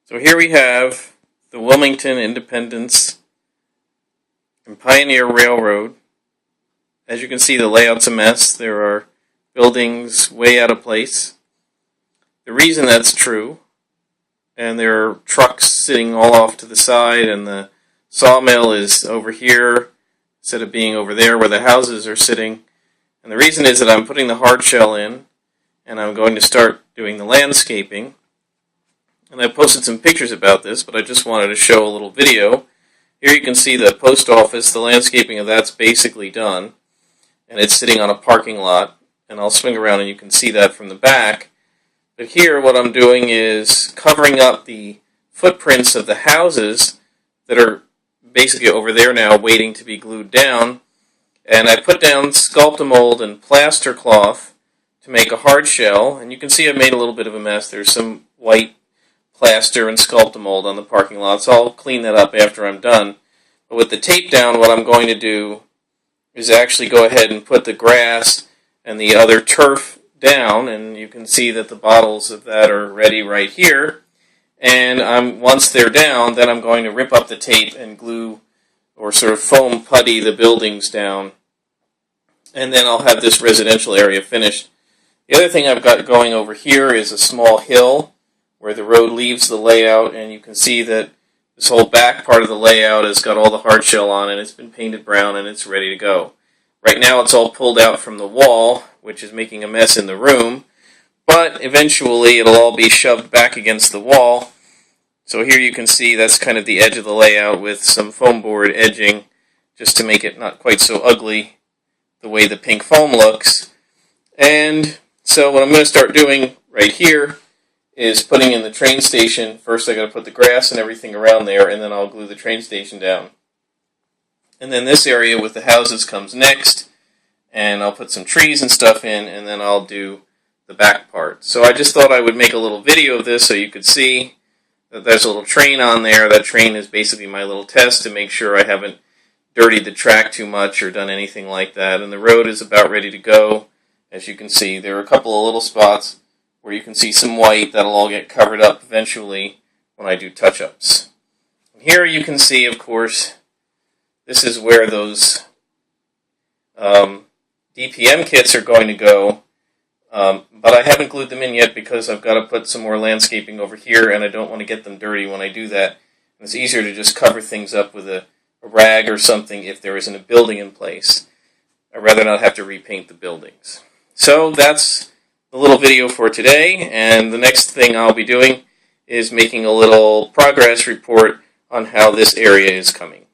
So here we have the Wilmington, Independence, and Pioneer Railroad. As you can see, the layout's a mess. There are buildings way out of place. The reason that's true, and there are trucks sitting all off to the side, and the sawmill is over here instead of being over there where the houses are sitting. And the reason is that I'm putting the hardshell in, and I'm going to start doing the landscaping. And I posted some pictures about this, but I just wanted to show a little video. Here you can see the post office. The landscaping of that's basically done, and it's sitting on a parking lot. And I'll swing around and you can see that from the back. But here what I'm doing is covering up the footprints of the houses that are basically over there now waiting to be glued down. And I put down Sculptamold and plaster cloth to make a hard shell. And you can see I've made a little bit of a mess. There's some white plaster and Sculptamold on the parking lot, so I'll clean that up after I'm done. But with the tape down, what I'm going to do is actually go ahead and put the grass and the other turf down, and you can see that the bottles of that are ready right here. And once they're down, then I'm going to rip up the tape and glue or sort of foam putty the buildings down. And then I'll have this residential area finished. The other thing I've got going over here is a small hill where the road leaves the layout, and you can see that this whole back part of the layout has got all the hardshell on it. It's been painted brown and it's ready to go. Right now it's all pulled out from the wall, which is making a mess in the room, but eventually it'll all be shoved back against the wall. So here you can see that's kind of the edge of the layout with some foam board edging just to make it not quite so ugly the way the pink foam looks. And so what I'm going to start doing right here is putting in the train station. First I got to put the grass and everything around there, and then I'll glue the train station down. And then this area with the houses comes next, and I'll put some trees and stuff in, and then I'll do the back part. So I just thought I would make a little video of this so you could see that there's a little train on there. That train is basically my little test to make sure I haven't dirtied the track too much or done anything like that. And the road is about ready to go. As you can see, there are a couple of little spots where you can see some white. That'll all get covered up eventually when I do touch-ups. Here you can see, of course, this is where those DPM kits are going to go, but I haven't glued them in yet because I've got to put some more landscaping over here, and I don't want to get them dirty when I do that. And it's easier to just cover things up with a rag or something if there isn't a building in place. I'd rather not have to repaint the buildings. So that's the little video for today, and the next thing I'll be doing is making a little progress report on how this area is coming.